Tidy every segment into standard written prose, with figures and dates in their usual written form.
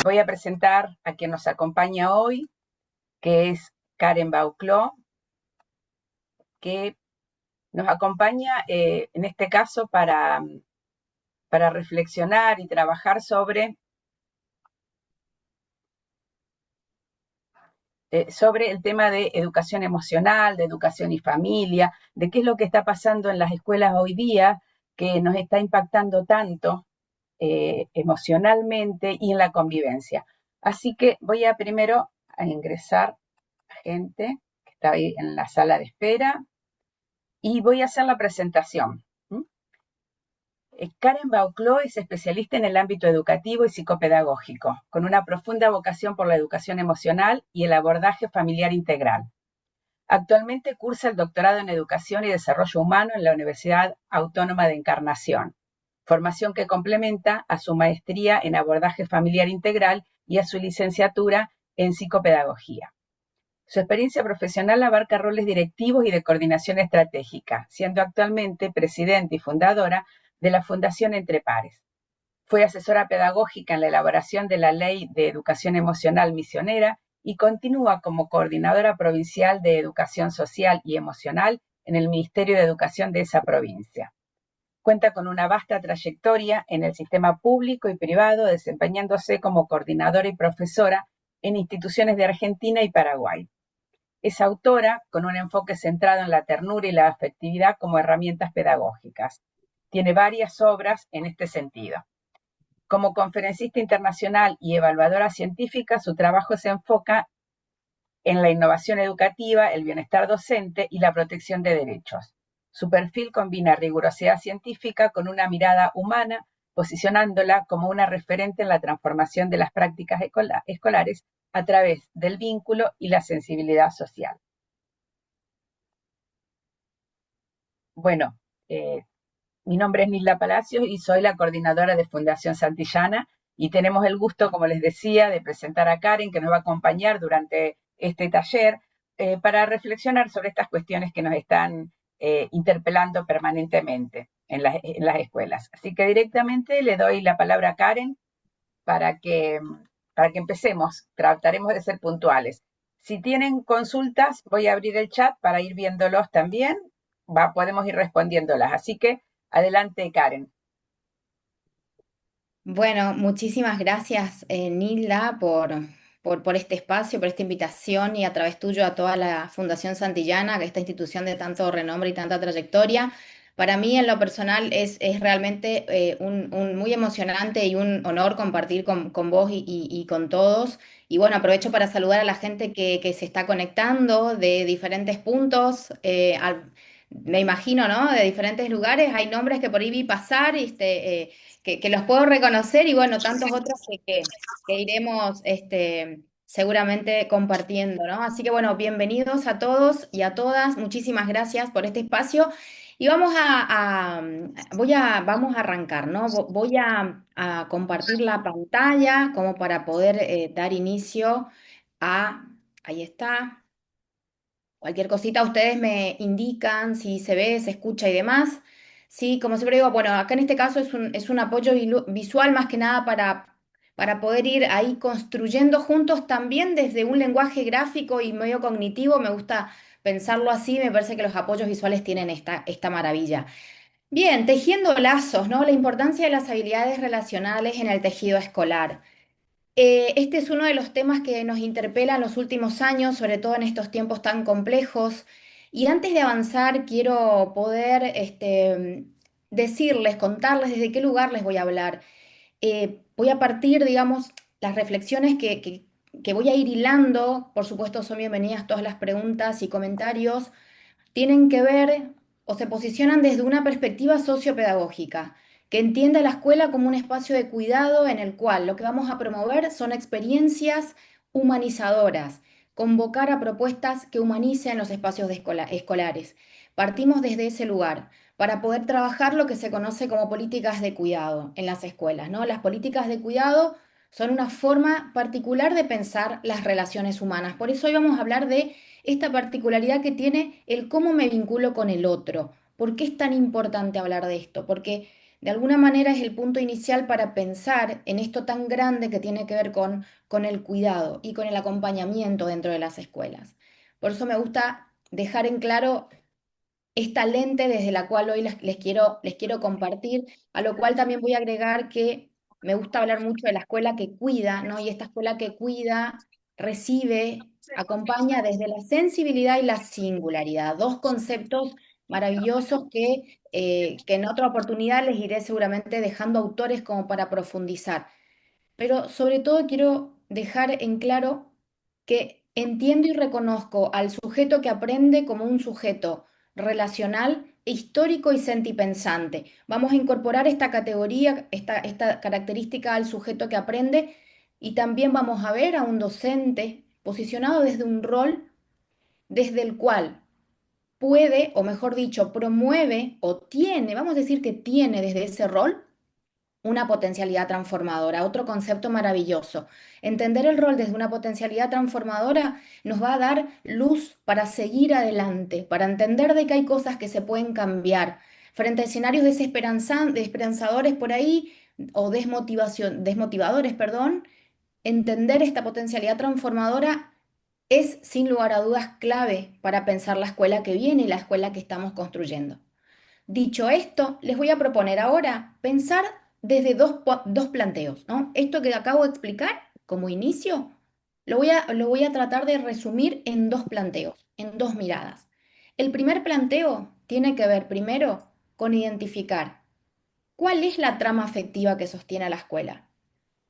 Voy a presentar a quien nos acompaña hoy, que es Karen Baucló, que nos acompaña en este caso para reflexionar y trabajar sobre el tema de educación emocional, de educación y familia, de qué es lo que está pasando en las escuelas hoy día, que nos está impactando tanto emocionalmente y en la convivencia. Así que voy a primero a ingresar a gente que está ahí en la sala de espera y voy a hacer la presentación. Karen Baucló es especialista en el ámbito educativo y psicopedagógico, con una profunda vocación por la educación emocional y el abordaje familiar integral. Actualmente cursa el doctorado en Educación y Desarrollo Humano en la Universidad Autónoma de Encarnación, formación que complementa a su maestría en abordaje familiar integral y a su licenciatura en psicopedagogía. Su experiencia profesional abarca roles directivos y de coordinación estratégica, siendo actualmente presidenta y fundadora de la Fundación Entre Pares. Fue asesora pedagógica en la elaboración de la Ley de Educación Emocional Misionera y continúa como coordinadora provincial de Educación Social y Emocional en el Ministerio de Educación de esa provincia. Cuenta con una vasta trayectoria en el sistema público y privado, desempeñándose como coordinadora y profesora en instituciones de Argentina y Paraguay. Es autora con un enfoque centrado en la ternura y la afectividad como herramientas pedagógicas. Tiene varias obras en este sentido. Como conferencista internacional y evaluadora científica, su trabajo se enfoca en la innovación educativa, el bienestar docente y la protección de derechos. Su perfil combina rigurosidad científica con una mirada humana, posicionándola como una referente en la transformación de las prácticas escolares a través del vínculo y la sensibilidad social. Bueno, mi nombre es Nilda Palacios y soy la coordinadora de Fundación Santillana y tenemos el gusto, como les decía, de presentar a Karen, que nos va a acompañar durante este taller para reflexionar sobre estas cuestiones que nos están interpelando permanentemente en las escuelas. Así que directamente le doy la palabra a Karen para que, para que empecemos. Trataremos de ser puntuales. Si tienen consultas, voy a abrir el chat para ir viéndolos también. Podemos ir respondiéndolas. Así que adelante, Karen. Bueno, muchísimas gracias, Nilda, por este espacio, por esta invitación y a través tuyo a toda la Fundación Santillana, que esta institución de tanto renombre y tanta trayectoria. Para mí, en lo personal, es realmente un muy emocionante y un honor compartir con vos y con todos. Y bueno, aprovecho para saludar a la gente que se está conectando de diferentes puntos. Me imagino, ¿no? De diferentes lugares. Hay nombres que por ahí vi pasar, que los puedo reconocer y bueno, tantos otros que iremos seguramente compartiendo, ¿no? Así que bueno, bienvenidos a todos y a todas, muchísimas gracias por este espacio y vamos a arrancar, ¿no? Voy a compartir la pantalla como para poder dar inicio a, ahí está. Cualquier cosita ustedes me indican si se ve, se escucha y demás. Sí, como siempre digo, bueno, acá en este caso es un apoyo visual más que nada para poder ir ahí construyendo juntos también desde un lenguaje gráfico y medio cognitivo. Me gusta pensarlo así, me parece que los apoyos visuales tienen esta maravilla. Bien, tejiendo lazos, ¿no? La importancia de las habilidades relacionales en el tejido escolar. Este es uno de los temas que nos interpela en los últimos años, sobre todo en estos tiempos tan complejos. Y antes de avanzar, quiero poder decirles, contarles desde qué lugar les voy a hablar. Voy a partir, digamos, las reflexiones que voy a ir hilando. Por supuesto, son bienvenidas todas las preguntas y comentarios tienen que ver o se posicionan desde una perspectiva sociopedagógica, que entiende la escuela como un espacio de cuidado en el cual lo que vamos a promover son experiencias humanizadoras, convocar a propuestas que humanicen los espacios escolares. Partimos desde ese lugar para poder trabajar lo que se conoce como políticas de cuidado en las escuelas, ¿no? Las políticas de cuidado son una forma particular de pensar las relaciones humanas. Por eso hoy vamos a hablar de esta particularidad que tiene el cómo me vinculo con el otro. ¿Por qué es tan importante hablar de esto? Porque de alguna manera es el punto inicial para pensar en esto tan grande que tiene que ver con el cuidado y con el acompañamiento dentro de las escuelas. Por eso me gusta dejar en claro esta lente desde la cual hoy les quiero compartir, a lo cual también voy a agregar que me gusta hablar mucho de la escuela que cuida, ¿no? Y esta escuela que cuida recibe, acompaña desde la sensibilidad y la singularidad, dos conceptos maravillosos que en otra oportunidad les iré seguramente dejando autores como para profundizar. Pero sobre todo quiero dejar en claro que entiendo y reconozco al sujeto que aprende como un sujeto relacional, histórico y sentipensante. Vamos a incorporar esta categoría, esta característica al sujeto que aprende y también vamos a ver a un docente posicionado desde un rol desde el cual puede, o mejor dicho, promueve o tiene, vamos a decir que tiene desde ese rol una potencialidad transformadora, otro concepto maravilloso. Entender el rol desde una potencialidad transformadora nos va a dar luz para seguir adelante, para entender de que hay cosas que se pueden cambiar. Frente a escenarios desesperanzadores por ahí o desmotivadores, perdón, entender esta potencialidad transformadora es sin lugar a dudas clave para pensar la escuela que viene y la escuela que estamos construyendo. Dicho esto, les voy a proponer ahora pensar desde dos planteos, ¿no? Esto que acabo de explicar como inicio, lo voy a tratar de resumir en dos planteos, en dos miradas. El primer planteo tiene que ver primero con identificar cuál es la trama afectiva que sostiene a la escuela,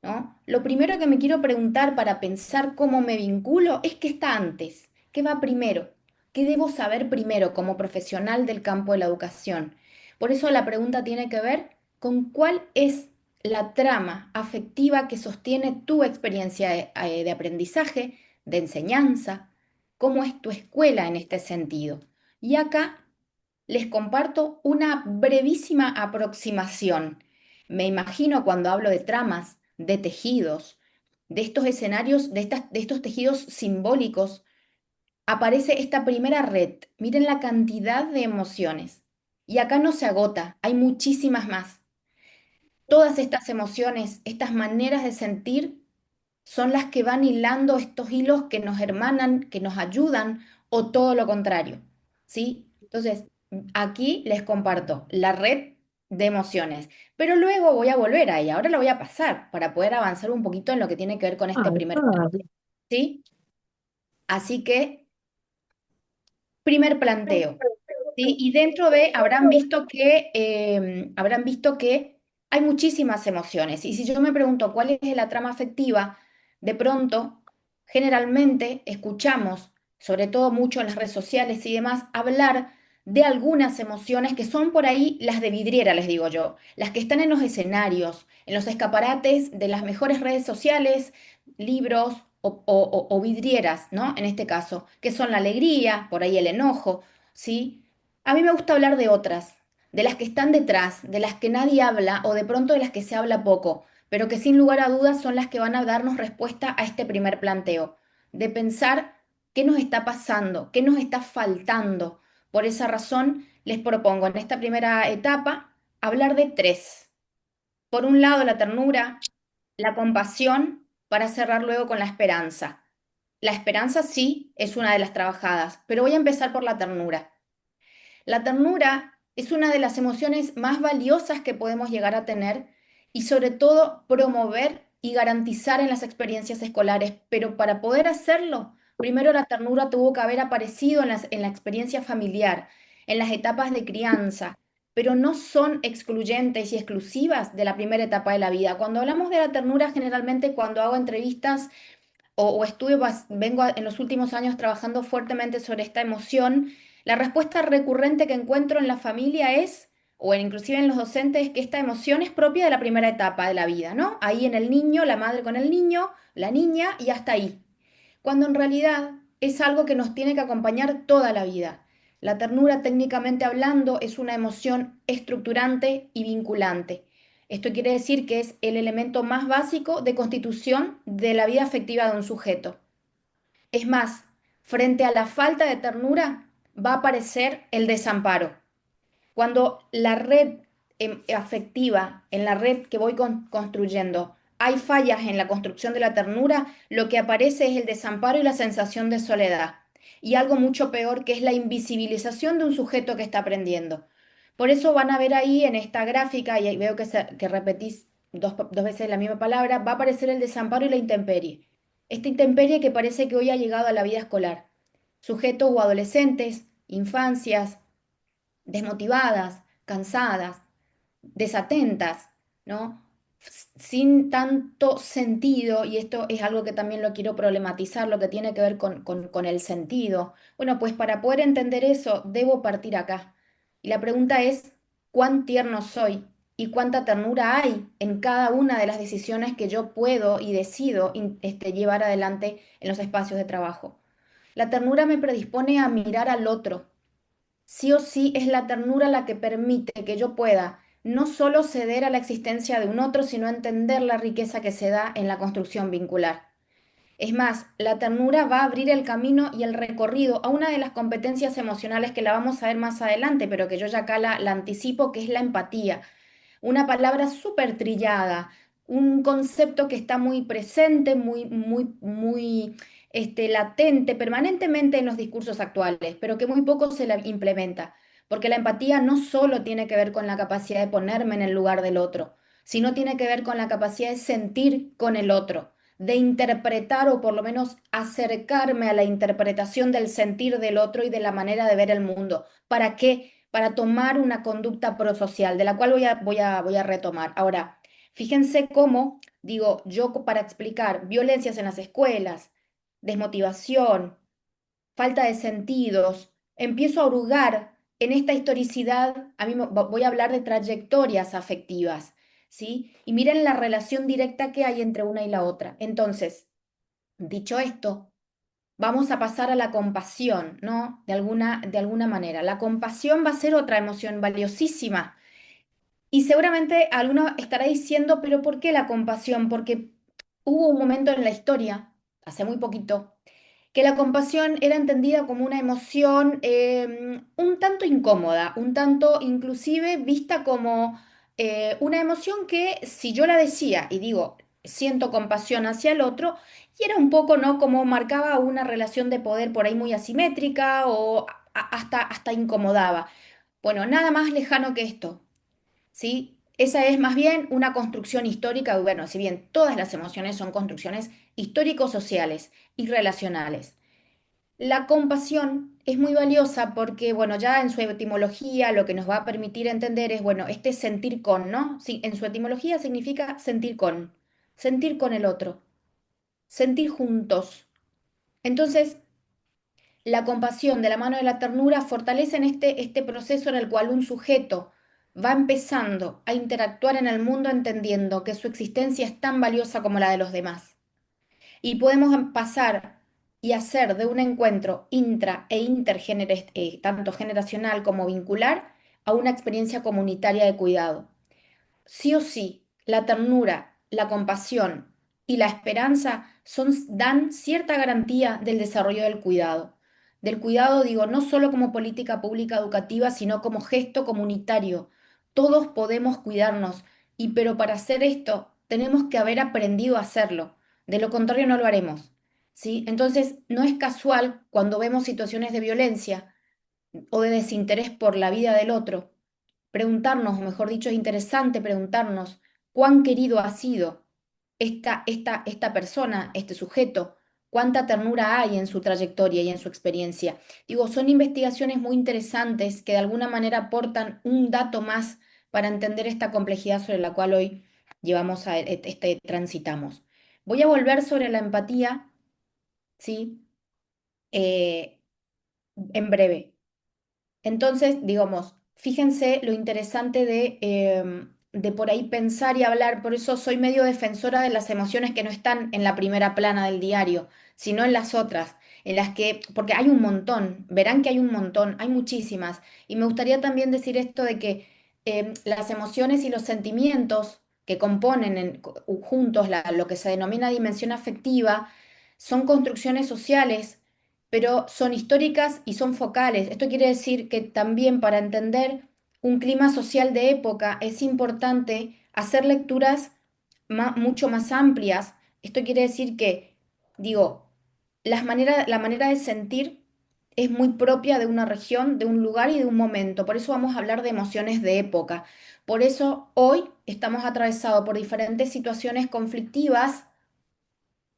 ¿no? Lo primero que me quiero preguntar para pensar cómo me vinculo es qué está antes, qué va primero, qué debo saber primero como profesional del campo de la educación. Por eso la pregunta tiene que ver con cuál es la trama afectiva que sostiene tu experiencia de aprendizaje, de enseñanza, cómo es tu escuela en este sentido. Y acá les comparto una brevísima aproximación. Me imagino cuando hablo de tramas, de tejidos, de estos escenarios, de estos tejidos simbólicos, aparece esta primera red. Miren la cantidad de emociones. Y acá no se agota, hay muchísimas más. Todas estas emociones, estas maneras de sentir, son las que van hilando estos hilos que nos hermanan, que nos ayudan, o todo lo contrario, ¿sí? Entonces, aquí les comparto la red de emociones, pero luego voy a volver ahí, ahora lo voy a pasar para poder avanzar un poquito en lo que tiene que ver con este primer planteo, ¿sí? Así que, primer planteo. ¿Sí? Y dentro de, habrán visto que hay muchísimas emociones. Y si yo me pregunto cuál es la trama afectiva, de pronto, generalmente escuchamos, sobre todo mucho en las redes sociales y demás, hablar de algunas emociones que son por ahí las de vidriera, les digo yo, las que están en los escenarios, en los escaparates de las mejores redes sociales, libros o vidrieras, ¿no? En este caso, que son la alegría, por ahí el enojo, ¿sí? A mí me gusta hablar de otras, de las que están detrás, de las que nadie habla o de pronto de las que se habla poco, pero que sin lugar a dudas son las que van a darnos respuesta a este primer planteo, de pensar qué nos está pasando, qué nos está faltando. Por esa razón, les propongo en esta primera etapa hablar de tres. Por un lado, la ternura, la compasión, para cerrar luego con la esperanza. La esperanza sí es una de las trabajadas, pero voy a empezar por la ternura. La ternura es una de las emociones más valiosas que podemos llegar a tener y sobre todo promover y garantizar en las experiencias escolares. Pero para poder hacerlo, primero la ternura tuvo que haber aparecido en la experiencia familiar, en las etapas de crianza, pero no son excluyentes y exclusivas de la primera etapa de la vida. Cuando hablamos de la ternura, generalmente cuando hago entrevistas o estuve, en los últimos años trabajando fuertemente sobre esta emoción, la respuesta recurrente que encuentro en la familia es, inclusive en los docentes, es que esta emoción es propia de la primera etapa de la vida, ¿no? Ahí en el niño, la madre con el niño, la niña y hasta ahí. Cuando en realidad es algo que nos tiene que acompañar toda la vida. La ternura, técnicamente hablando, es una emoción estructurante y vinculante. Esto quiere decir que es el elemento más básico de constitución de la vida afectiva de un sujeto. Es más, frente a la falta de ternura va a aparecer el desamparo. Cuando la red afectiva, en la red que voy construyendo, hay fallas en la construcción de la ternura, lo que aparece es el desamparo y la sensación de soledad. Y algo mucho peor que es la invisibilización de un sujeto que está aprendiendo. Por eso van a ver ahí en esta gráfica, y ahí veo que repetís dos veces la misma palabra, va a aparecer el desamparo y la intemperie. Esta intemperie que parece que hoy ha llegado a la vida escolar. Sujetos o adolescentes, infancias, desmotivadas, cansadas, desatentas, ¿no? Sin tanto sentido, y esto es algo que también lo quiero problematizar, lo que tiene que ver con el sentido. Bueno, pues para poder entender eso, debo partir acá. Y la pregunta es, ¿cuán tierno soy? ¿Y cuánta ternura hay en cada una de las decisiones que yo puedo y decido llevar adelante en los espacios de trabajo? La ternura me predispone a mirar al otro. Sí o sí es la ternura la que permite que yo pueda no solo ceder a la existencia de un otro, sino entender la riqueza que se da en la construcción vincular. Es más, la ternura va a abrir el camino y el recorrido a una de las competencias emocionales que la vamos a ver más adelante, pero que yo ya acá la anticipo, que es la empatía, una palabra súper trillada, un concepto que está muy presente, muy latente permanentemente en los discursos actuales, pero que muy poco se la implementa. Porque la empatía no solo tiene que ver con la capacidad de ponerme en el lugar del otro, sino tiene que ver con la capacidad de sentir con el otro, de interpretar o por lo menos acercarme a la interpretación del sentir del otro y de la manera de ver el mundo. ¿Para qué? Para tomar una conducta prosocial, de la cual voy a retomar. Ahora, fíjense cómo, digo, yo para explicar violencias en las escuelas, desmotivación, falta de sentidos, empiezo a hurgar en esta historicidad, voy a hablar de trayectorias afectivas, ¿sí? Y miren la relación directa que hay entre una y la otra. Entonces, dicho esto, vamos a pasar a la compasión, ¿no? De alguna manera. La compasión va a ser otra emoción valiosísima. Y seguramente alguno estará diciendo, pero ¿por qué la compasión? Porque hubo un momento en la historia, hace muy poquito, que la compasión era entendida como una emoción un tanto incómoda, un tanto inclusive vista como una emoción que si yo la decía y digo, siento compasión hacia el otro, y era un poco, ¿no? Como marcaba una relación de poder por ahí muy asimétrica o hasta incomodaba. Bueno, nada más lejano que esto. ¿Sí? Esa es más bien una construcción histórica, y bueno, si bien todas las emociones son construcciones histórico-sociales y relacionales. La compasión es muy valiosa porque, bueno, ya en su etimología lo que nos va a permitir entender es, bueno, este sentir con, ¿no? Sí, en su etimología significa sentir con el otro, sentir juntos. Entonces, la compasión de la mano de la ternura fortalecen este proceso en el cual un sujeto va empezando a interactuar en el mundo entendiendo que su existencia es tan valiosa como la de los demás. Y podemos pasar y hacer de un encuentro intra e intergeneracional, tanto generacional como vincular, a una experiencia comunitaria de cuidado. Sí o sí, la ternura, la compasión y la esperanza dan cierta garantía del desarrollo del cuidado. Del cuidado, digo, no solo como política pública educativa, sino como gesto comunitario. Todos podemos cuidarnos, pero para hacer esto tenemos que haber aprendido a hacerlo. De lo contrario, no lo haremos. ¿Sí? Entonces, no es casual cuando vemos situaciones de violencia o de desinterés por la vida del otro preguntarnos, o mejor dicho, es interesante preguntarnos cuán querido ha sido esta persona, este sujeto, cuánta ternura hay en su trayectoria y en su experiencia. Digo, son investigaciones muy interesantes que de alguna manera aportan un dato más para entender esta complejidad sobre la cual hoy transitamos. Voy a volver sobre la empatía, ¿sí? Eh, en breve. Entonces, digamos, fíjense lo interesante de por ahí pensar y hablar, por eso soy medio defensora de las emociones que no están en la primera plana del diario, sino en las otras, en las que, porque hay un montón, verán que hay un montón, hay muchísimas. Y me gustaría también decir esto de que las emociones y los sentimientos que componen juntos lo que se denomina dimensión afectiva son construcciones sociales pero son históricas y son focales. Esto quiere decir que también para entender un clima social de época, es importante hacer lecturas mucho más amplias. Esto quiere decir que, digo, la manera de sentir es muy propia de una región, de un lugar y de un momento. Por eso vamos a hablar de emociones de época. Por eso hoy estamos atravesados por diferentes situaciones conflictivas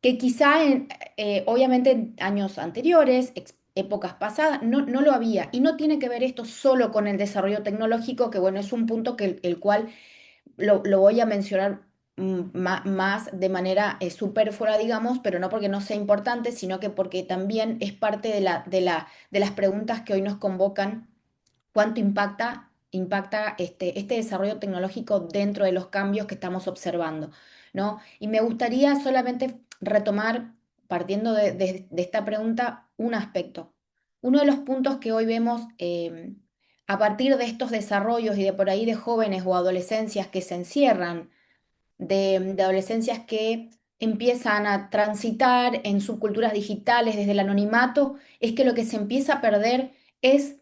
que quizá obviamente en años anteriores, épocas pasadas, no lo había. Y no tiene que ver esto solo con el desarrollo tecnológico, que bueno, es un punto que el cual lo voy a mencionar más de manera superflua, digamos, pero no porque no sea importante, sino que porque también es parte de las preguntas que hoy nos convocan. ¿Cuánto impacta este desarrollo tecnológico dentro de los cambios que estamos observando? ¿No? Y me gustaría solamente retomar, partiendo de esta pregunta, un aspecto. Uno de los puntos que hoy vemos a partir de estos desarrollos y de por ahí de jóvenes o adolescencias que se encierran, de adolescencias que empiezan a transitar en subculturas digitales desde el anonimato, es que lo que se empieza a perder es,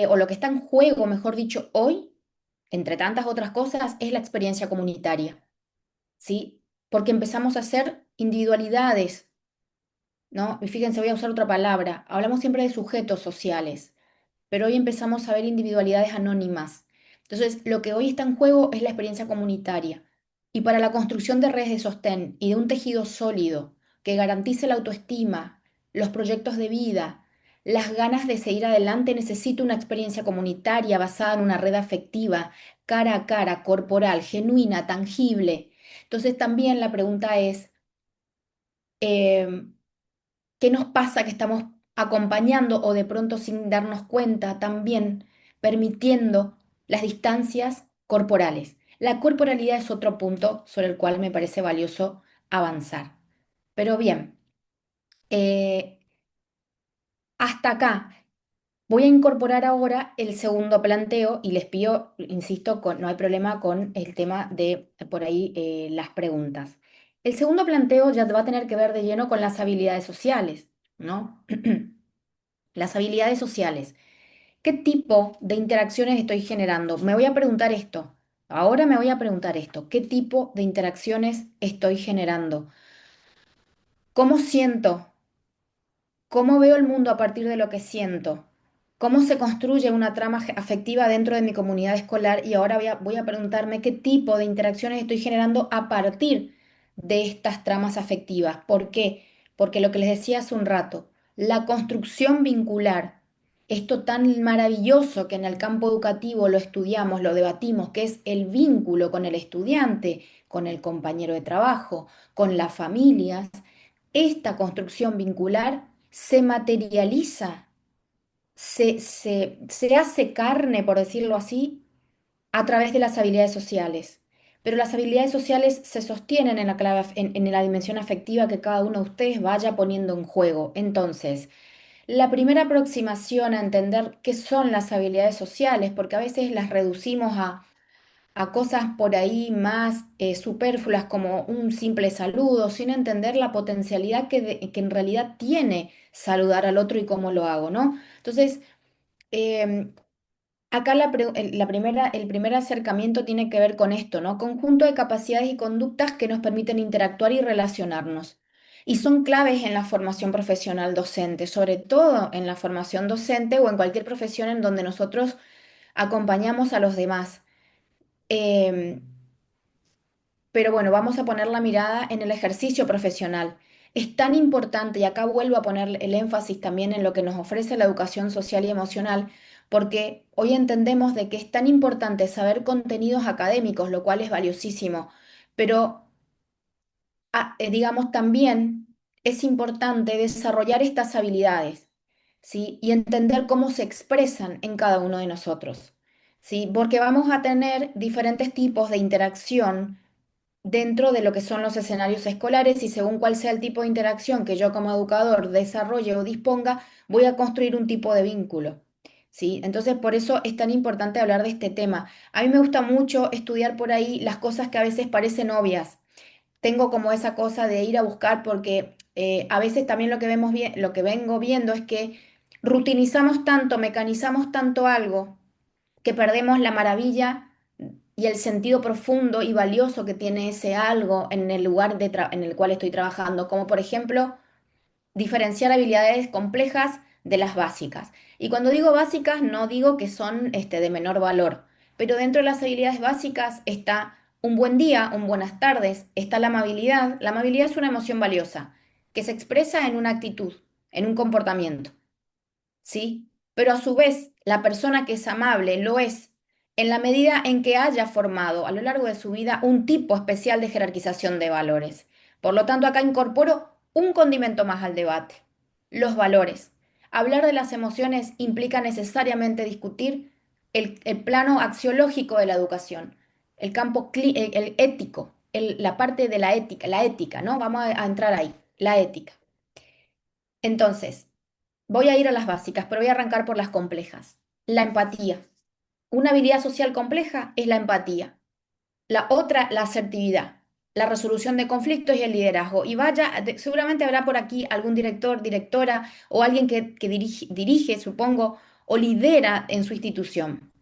o lo que está en juego, mejor dicho, hoy, entre tantas otras cosas, es la experiencia comunitaria, ¿sí? Porque empezamos a ser individualidades, ¿no? Y fíjense, voy a usar otra palabra, hablamos siempre de sujetos sociales, pero hoy empezamos a ver individualidades anónimas. Entonces, lo que hoy está en juego es la experiencia comunitaria. Y para la construcción de redes de sostén y de un tejido sólido que garantice la autoestima, los proyectos de vida, las ganas de seguir adelante, necesito una experiencia comunitaria basada en una red afectiva, cara a cara, corporal, genuina, tangible. Entonces, también la pregunta es, em, ¿qué nos pasa que estamos acompañando o de pronto sin darnos cuenta también permitiendo las distancias corporales? La corporalidad es otro punto sobre el cual me parece valioso avanzar. Pero bien, eh, hasta acá. Voy a incorporar ahora el segundo planteo y les pido, insisto, no hay problema con el tema de por ahí las preguntas. El segundo planteo ya va a tener que ver de lleno con las habilidades sociales, ¿no? Las habilidades sociales. ¿Qué tipo de interacciones estoy generando? Me voy a preguntar esto. Ahora me voy a preguntar esto. ¿Qué tipo de interacciones estoy generando? ¿Cómo siento? ¿Cómo veo el mundo a partir de lo que siento? ¿Cómo se construye una trama afectiva dentro de mi comunidad escolar? Y ahora voy a preguntarme qué tipo de interacciones estoy generando a partir de estas tramas afectivas. ¿Por qué? Porque lo que les decía hace un rato, la construcción vincular, esto tan maravilloso que en el campo educativo lo estudiamos, lo debatimos, que es el vínculo con el estudiante, con el compañero de trabajo, con las familias, esta construcción vincular se materializa, se hace carne, por decirlo así, a través de las habilidades sociales. Pero las habilidades sociales se sostienen en en la dimensión afectiva que cada uno de ustedes vaya poniendo en juego. Entonces, la primera aproximación a entender qué son las habilidades sociales, porque a veces las reducimos a cosas por ahí más superfluas como un simple saludo, sin entender la potencialidad que en realidad tiene saludar al otro y cómo lo hago, ¿no? Entonces, em, acá el primer acercamiento tiene que ver con esto, ¿no? Conjunto de capacidades y conductas que nos permiten interactuar y relacionarnos. Y son claves en la formación profesional docente, sobre todo en la formación docente o en cualquier profesión en donde nosotros acompañamos a los demás. Em, pero bueno, vamos a poner la mirada en el ejercicio profesional. Es tan importante, y acá vuelvo a poner el énfasis también en lo que nos ofrece la educación social y emocional, porque hoy entendemos de que es tan importante saber contenidos académicos, lo cual es valiosísimo, pero digamos también es importante desarrollar estas habilidades, ¿sí? Y entender cómo se expresan en cada uno de nosotros, ¿sí? Porque vamos a tener diferentes tipos de interacción dentro de lo que son los escenarios escolares y según cuál sea el tipo de interacción que yo como educador desarrolle o disponga, voy a construir un tipo de vínculo. ¿Sí? Entonces, por eso es tan importante hablar de este tema. A mí me gusta mucho estudiar por ahí las cosas que a veces parecen obvias. Tengo como esa cosa de ir a buscar porque a veces también lo que vemos bien, lo que vengo viendo es que rutinizamos tanto, mecanizamos tanto algo que perdemos la maravilla y el sentido profundo y valioso que tiene ese algo en el lugar en el cual estoy trabajando, como por ejemplo diferenciar habilidades complejas de las básicas. Y cuando digo básicas, no digo que son de menor valor, pero dentro de las habilidades básicas está un buen día, un buenas tardes, está la amabilidad. La amabilidad es una emoción valiosa que se expresa en una actitud, en un comportamiento. ¿Sí? Pero a su vez, la persona que es amable lo es en la medida en que haya formado a lo largo de su vida un tipo especial de jerarquización de valores. Por lo tanto, acá incorporo un condimento más al debate, los valores. Hablar de las emociones implica necesariamente discutir el plano axiológico de la educación, el campo el ético, la parte de la ética, ¿no? Vamos a entrar ahí, la ética. Entonces, voy a ir a las básicas, pero voy a arrancar por las complejas. La empatía. Una habilidad social compleja es la empatía. La otra, la asertividad, la resolución de conflictos y el liderazgo. Y vaya, seguramente habrá por aquí algún director, directora o alguien que dirige, supongo, o lidera en su institución,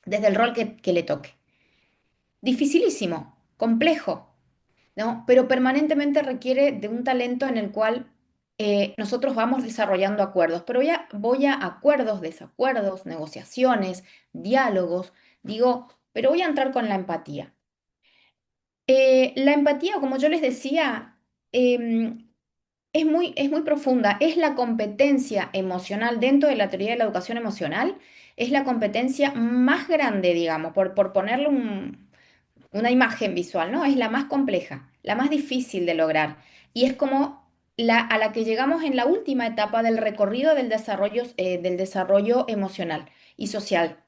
desde el rol que le toque. Dificilísimo, complejo, ¿no? Pero permanentemente requiere de un talento en el cual nosotros vamos desarrollando acuerdos, pero ya voy a acuerdos, desacuerdos, negociaciones, diálogos, digo, pero voy a entrar con la empatía. La empatía, como yo les decía, em, es muy profunda, es la competencia emocional dentro de la teoría de la educación emocional, es la competencia más grande, digamos, por ponerle una imagen visual, ¿no? Es la más compleja, la más difícil de lograr. Y es como a la que llegamos en la última etapa del recorrido del desarrollo emocional y social.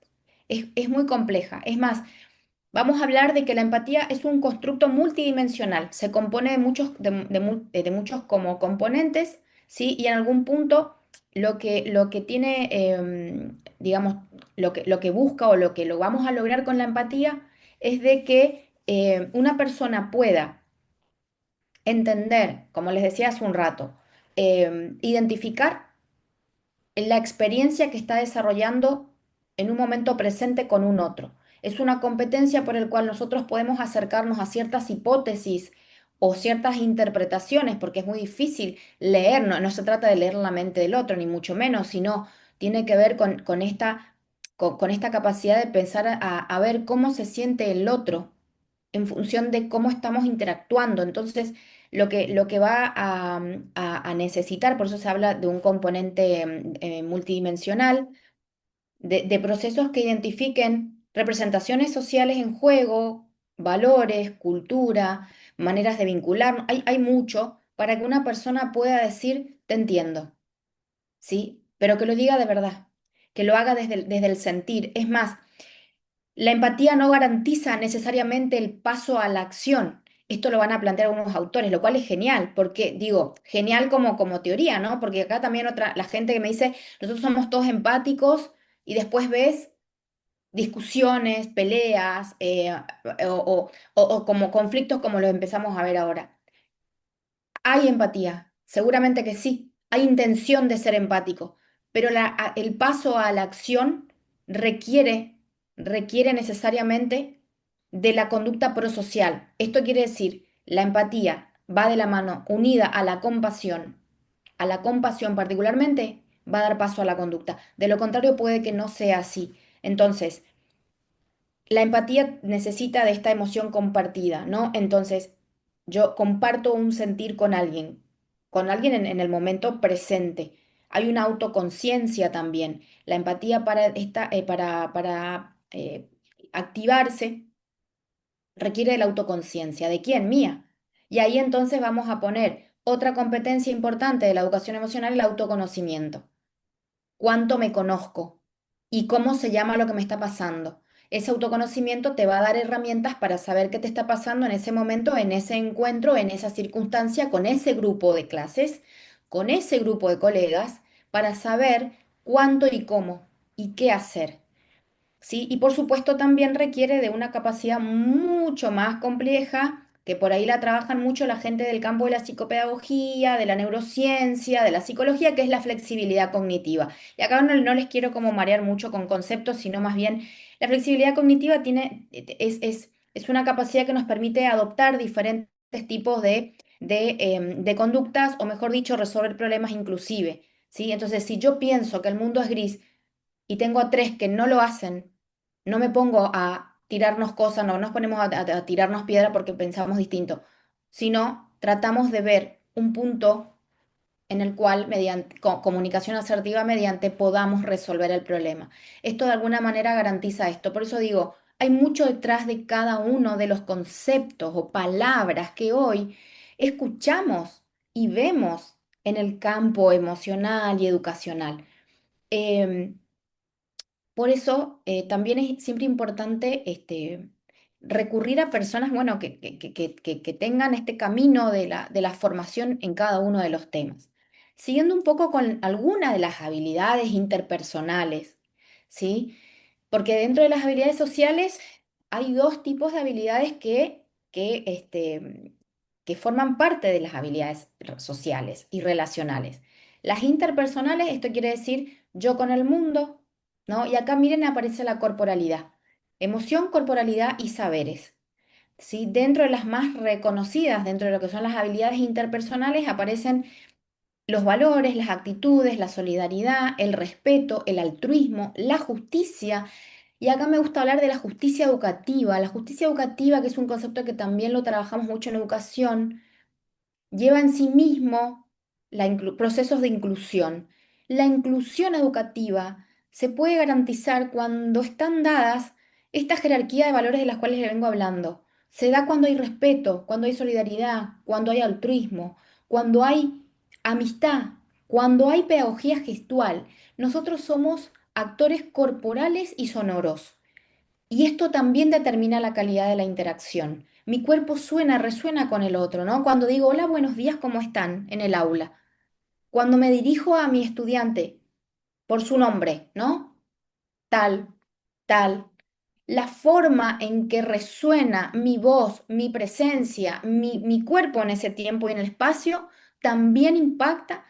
Es muy compleja. Es más, vamos a hablar de que la empatía es un constructo multidimensional. Se compone de de muchos como componentes, ¿sí? Y en algún punto lo que tiene, digamos, lo que busca o lo que lo vamos a lograr con la empatía es de que una persona pueda entender, como les decía hace un rato, identificar la experiencia que está desarrollando en un momento presente con un otro. Es una competencia por el cual nosotros podemos acercarnos a ciertas hipótesis o ciertas interpretaciones, porque es muy difícil leer, no se trata de leer la mente del otro, ni mucho menos, sino tiene que ver con esta capacidad de pensar a ver cómo se siente el otro en función de cómo estamos interactuando. Entonces, lo que va a necesitar, por eso se habla de un componente multidimensional, de procesos que identifiquen representaciones sociales en juego, valores, cultura, maneras de vincular. Hay mucho para que una persona pueda decir, te entiendo, ¿sí? Pero que lo diga de verdad, que lo haga desde el sentir. Es más, la empatía no garantiza necesariamente el paso a la acción. Esto lo van a plantear algunos autores, lo cual es genial, porque digo, genial como teoría, ¿no? Porque acá también la gente que me dice, nosotros somos todos empáticos y después ves discusiones, peleas o como conflictos como los empezamos a ver ahora. Hay empatía, seguramente que sí, hay intención de ser empático, pero el paso a la acción requiere, requiere necesariamente de la conducta prosocial. Esto quiere decir, la empatía va de la mano unida a la compasión particularmente, va a dar paso a la conducta. De lo contrario, puede que no sea así. Entonces, la empatía necesita de esta emoción compartida, ¿no? Entonces, yo comparto un sentir con alguien en el momento presente. Hay una autoconciencia también. La empatía para activarse requiere de la autoconciencia. ¿De quién? Mía. Y ahí entonces vamos a poner otra competencia importante de la educación emocional, el autoconocimiento. ¿Cuánto me conozco? ¿Y cómo se llama lo que me está pasando? Ese autoconocimiento te va a dar herramientas para saber qué te está pasando en ese momento, en ese encuentro, en esa circunstancia, con ese grupo de clases, con ese grupo de colegas, para saber cuánto y cómo y qué hacer. ¿Sí? Y por supuesto también requiere de una capacidad mucho más compleja que por ahí la trabajan mucho la gente del campo de la psicopedagogía, de la neurociencia, de la psicología, que es la flexibilidad cognitiva. Y acá no les quiero como marear mucho con conceptos, sino más bien la flexibilidad cognitiva es una capacidad que nos permite adoptar diferentes tipos de conductas, o mejor dicho, resolver problemas inclusive, ¿sí? Entonces, si yo pienso que el mundo es gris y tengo a tres que no lo hacen, no me pongo a tirarnos cosas, no nos ponemos a tirarnos piedra porque pensamos distinto, sino tratamos de ver un punto en el cual, mediante comunicación asertiva, mediante podamos resolver el problema. Esto de alguna manera garantiza esto. Por eso digo, hay mucho detrás de cada uno de los conceptos o palabras que hoy escuchamos y vemos en el campo emocional y educacional. Em, por eso también es siempre importante recurrir a personas, bueno, que tengan este camino de la formación en cada uno de los temas. Siguiendo un poco con algunas de las habilidades interpersonales, ¿sí? Porque dentro de las habilidades sociales hay dos tipos de habilidades que forman parte de las habilidades sociales y relacionales. Las interpersonales, esto quiere decir yo con el mundo, ¿no? Y acá miren, aparece la corporalidad, emoción, corporalidad y saberes. ¿Sí? Dentro de las más reconocidas, dentro de lo que son las habilidades interpersonales, aparecen los valores, las actitudes, la solidaridad, el respeto, el altruismo, la justicia. Y acá me gusta hablar de la justicia educativa. La justicia educativa, que es un concepto que también lo trabajamos mucho en educación, lleva en sí mismo procesos de inclusión. La inclusión educativa se puede garantizar cuando están dadas esta jerarquía de valores de las cuales le vengo hablando. Se da cuando hay respeto, cuando hay solidaridad, cuando hay altruismo, cuando hay amistad, cuando hay pedagogía gestual. Nosotros somos actores corporales y sonoros. Y esto también determina la calidad de la interacción. Mi cuerpo suena, resuena con el otro, ¿no? Cuando digo, hola, buenos días, ¿cómo están? En el aula. Cuando me dirijo a mi estudiante por su nombre, ¿no? Tal, tal. La forma en que resuena mi voz, mi presencia, mi cuerpo en ese tiempo y en el espacio, también impacta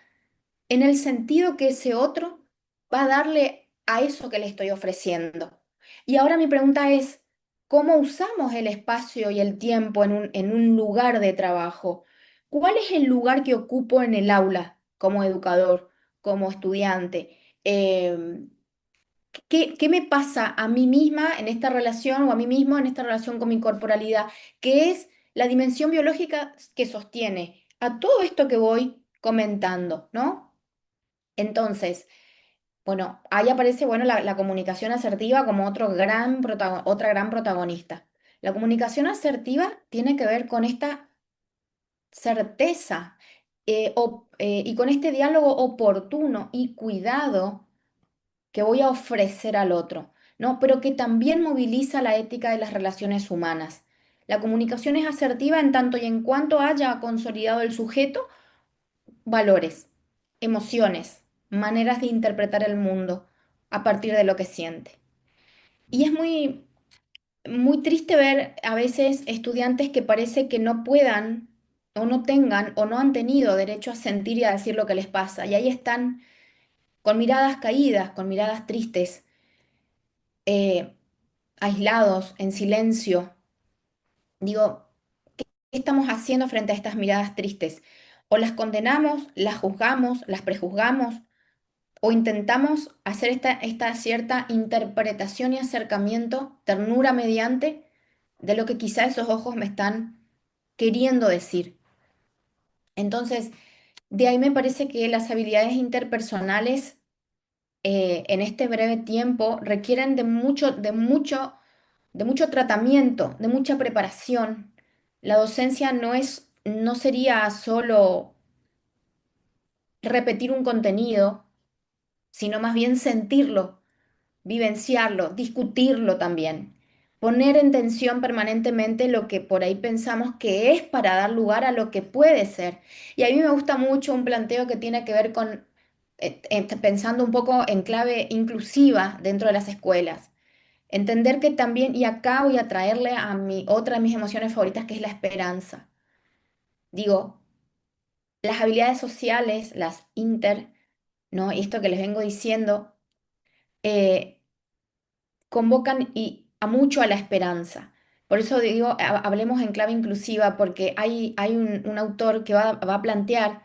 en el sentido que ese otro va a darle a eso que le estoy ofreciendo. Y ahora mi pregunta es, ¿cómo usamos el espacio y el tiempo en un lugar de trabajo? ¿Cuál es el lugar que ocupo en el aula como educador, como estudiante? ¿Qué me pasa a mí misma en esta relación o a mí mismo en esta relación con mi corporalidad? ¿Qué es la dimensión biológica que sostiene a todo esto que voy comentando, ¿no? Entonces, bueno, ahí aparece, bueno, la comunicación asertiva como otra gran protagonista. La comunicación asertiva tiene que ver con esta certeza y con este diálogo oportuno y cuidado que voy a ofrecer al otro, ¿no? Pero que también moviliza la ética de las relaciones humanas. La comunicación es asertiva en tanto y en cuanto haya consolidado el sujeto valores, emociones, maneras de interpretar el mundo a partir de lo que siente. Y es muy triste ver a veces estudiantes que parece que no puedan o no tengan o no han tenido derecho a sentir y a decir lo que les pasa. Y ahí están con miradas caídas, con miradas tristes, eh, aislados, en silencio. Digo, ¿qué estamos haciendo frente a estas miradas tristes? O las condenamos, las juzgamos, las prejuzgamos, o intentamos hacer esta cierta interpretación y acercamiento, ternura mediante, de lo que quizá esos ojos me están queriendo decir. Entonces, de ahí me parece que las habilidades interpersonales en este breve tiempo requieren de mucho tratamiento, de mucha preparación. La docencia no sería solo repetir un contenido, sino más bien sentirlo, vivenciarlo, discutirlo también, poner en tensión permanentemente lo que por ahí pensamos que es para dar lugar a lo que puede ser. Y a mí me gusta mucho un planteo que tiene que ver con, pensando un poco en clave inclusiva dentro de las escuelas. Entender que también, y acá voy a traerle a mi, otra de mis emociones favoritas, que es la esperanza. Digo, las habilidades sociales, las inter, ¿no? Y esto que les vengo diciendo, eh, convocan a mucho a la esperanza. Por eso digo, hablemos en clave inclusiva, porque hay un autor que va a plantear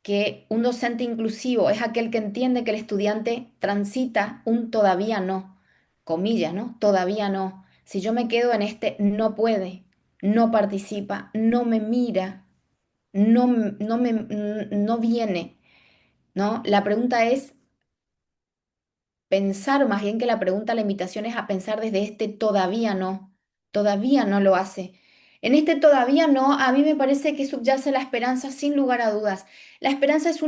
que un docente inclusivo es aquel que entiende que el estudiante transita un todavía no, comillas, ¿no? Todavía no. Si yo me quedo en este no puede, no participa, no me mira, no viene, ¿no? La pregunta es pensar, o más bien que la pregunta, la invitación es a pensar desde este todavía no lo hace. En este todavía no, a mí me parece que subyace la esperanza sin lugar a dudas. La esperanza es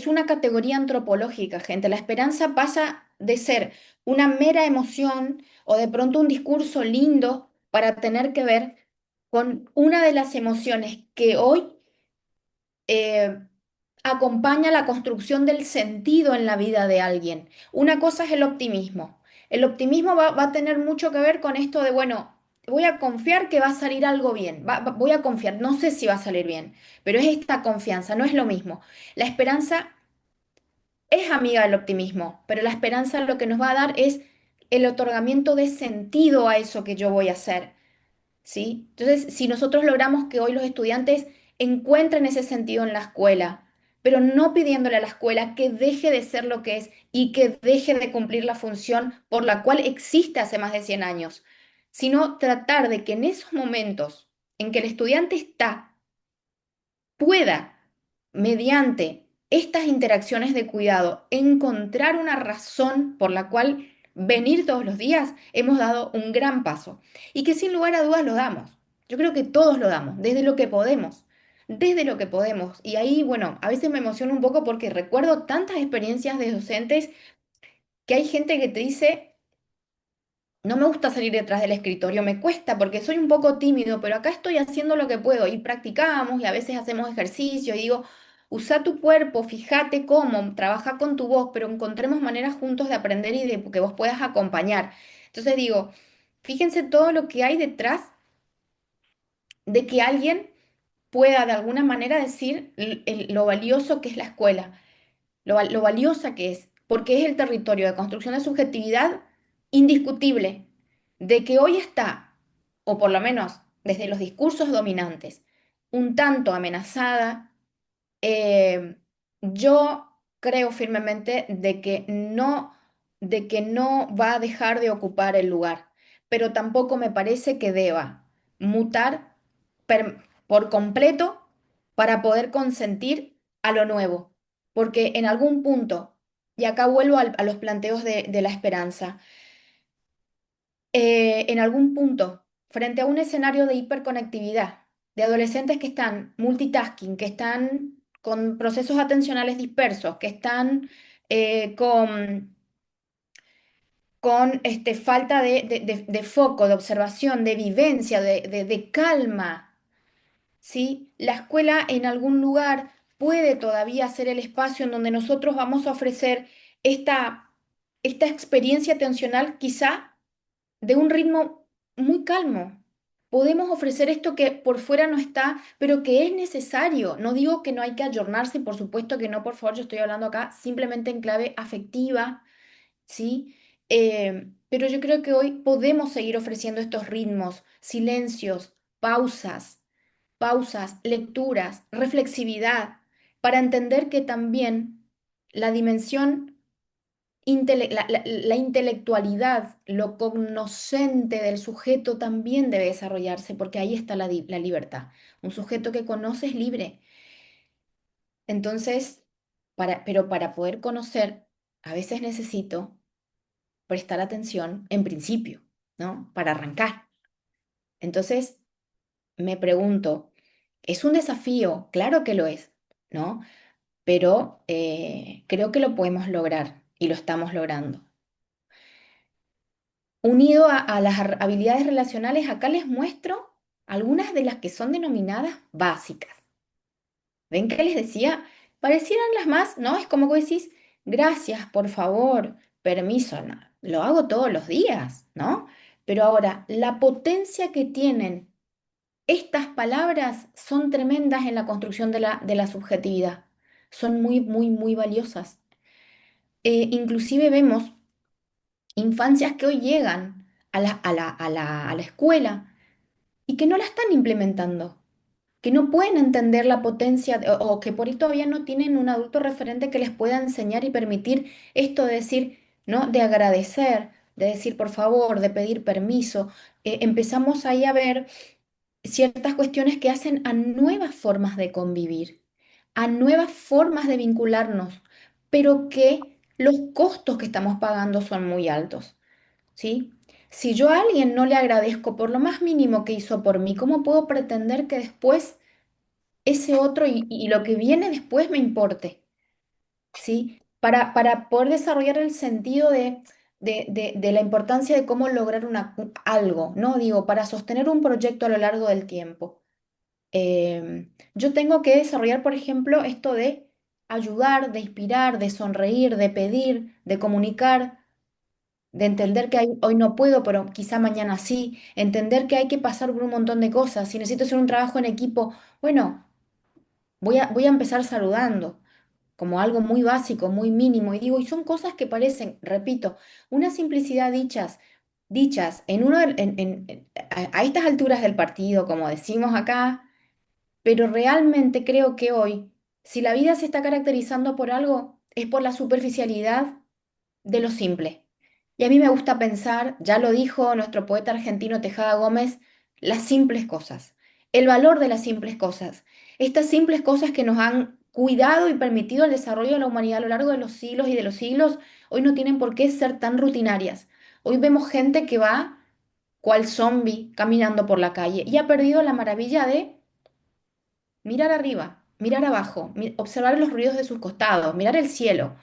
una categoría antropológica, gente. La esperanza pasa de ser una mera emoción o de pronto un discurso lindo para tener que ver con una de las emociones que hoy eh, acompaña la construcción del sentido en la vida de alguien. Una cosa es el optimismo. El optimismo va a tener mucho que ver con esto de, bueno, voy a confiar que va a salir algo bien, voy a confiar, no sé si va a salir bien, pero es esta confianza, no es lo mismo. La esperanza es amiga del optimismo, pero la esperanza lo que nos va a dar es el otorgamiento de sentido a eso que yo voy a hacer. ¿Sí? Entonces, si nosotros logramos que hoy los estudiantes encuentren ese sentido en la escuela, pero no pidiéndole a la escuela que deje de ser lo que es y que deje de cumplir la función por la cual existe hace más de 100 años, sino tratar de que en esos momentos en que el estudiante está, pueda, mediante estas interacciones de cuidado, encontrar una razón por la cual venir todos los días, hemos dado un gran paso y que sin lugar a dudas lo damos. Yo creo que todos lo damos, desde lo que podemos, desde lo que podemos. Y ahí, bueno, a veces me emociono un poco porque recuerdo tantas experiencias de docentes que hay gente que te dice, no me gusta salir detrás del escritorio, me cuesta porque soy un poco tímido, pero acá estoy haciendo lo que puedo y practicamos y a veces hacemos ejercicio y digo, usa tu cuerpo, fíjate cómo, trabaja con tu voz, pero encontremos maneras juntos de aprender y de que vos puedas acompañar. Entonces digo, fíjense todo lo que hay detrás de que alguien pueda de alguna manera decir lo valioso que es la escuela, lo valiosa que es, porque es el territorio de construcción de subjetividad indiscutible, de que hoy está, o por lo menos desde los discursos dominantes, un tanto amenazada. eh, yo creo firmemente de que no va a dejar de ocupar el lugar, pero tampoco me parece que deba mutar por completo para poder consentir a lo nuevo, porque en algún punto, y acá vuelvo a los planteos de la esperanza, en algún punto, frente a un escenario de hiperconectividad, de adolescentes que están multitasking, que están con procesos atencionales dispersos, que están con falta de foco, de observación, de vivencia, de calma, ¿sí? La escuela en algún lugar puede todavía ser el espacio en donde nosotros vamos a ofrecer esta experiencia atencional quizá de un ritmo muy calmo. Podemos ofrecer esto que por fuera no está, pero que es necesario. No digo que no hay que ayornarse, por supuesto que no, por favor, yo estoy hablando acá simplemente en clave afectiva, ¿sí? Pero yo creo que hoy podemos seguir ofreciendo estos ritmos, silencios, pausas, lecturas, reflexividad, para entender que también la dimensión la intelectualidad, lo cognoscente del sujeto también debe desarrollarse, porque ahí está la libertad. Un sujeto que conoce es libre. Entonces, pero para poder conocer, a veces necesito prestar atención en principio, ¿no? Para arrancar. Entonces, me pregunto, ¿es un desafío? Claro que lo es, ¿no? Pero creo que lo podemos lograr y lo estamos logrando. Unido a las habilidades relacionales, acá les muestro algunas de las que son denominadas básicas. ¿Ven que les decía? Parecieran las más, ¿no? Es como que decís, gracias, por favor, permiso, no, lo hago todos los días, ¿no? Pero ahora, la potencia que tienen estas palabras son tremendas en la construcción de la subjetividad. Son muy, muy, muy valiosas. Inclusive vemos infancias que hoy llegan a la escuela y que no la están implementando, que no pueden entender la potencia o que por ahí todavía no tienen un adulto referente que les pueda enseñar y permitir esto de decir, ¿no? De agradecer, de decir por favor, de pedir permiso. Empezamos ahí a ver ciertas cuestiones que hacen a nuevas formas de convivir, a nuevas formas de vincularnos, pero que los costos que estamos pagando son muy altos, ¿sí? Si yo a alguien no le agradezco por lo más mínimo que hizo por mí, ¿cómo puedo pretender que después ese otro y lo que viene después me importe? ¿Sí? Para poder desarrollar el sentido de la importancia de cómo lograr algo, ¿no? Digo, para sostener un proyecto a lo largo del tiempo. Yo tengo que desarrollar, por ejemplo, esto de ayudar, de inspirar, de sonreír, de pedir, de comunicar, de entender que hoy no puedo, pero quizá mañana sí, entender que hay que pasar por un montón de cosas. Si necesito hacer un trabajo en equipo, bueno, voy a empezar saludando como algo muy básico, muy mínimo. Y digo, y son cosas que parecen, repito, una simplicidad dichas en uno a estas alturas del partido, como decimos acá, pero realmente creo que hoy, si la vida se está caracterizando por algo, es por la superficialidad de lo simple. Y a mí me gusta pensar, ya lo dijo nuestro poeta argentino Tejada Gómez, las simples cosas, el valor de las simples cosas. Estas simples cosas que nos han cuidado y permitido el desarrollo de la humanidad a lo largo de los siglos y de los siglos, hoy no tienen por qué ser tan rutinarias. Hoy vemos gente que va cual zombie caminando por la calle y ha perdido la maravilla de mirar arriba, mirar abajo, observar los ruidos de sus costados, mirar el cielo.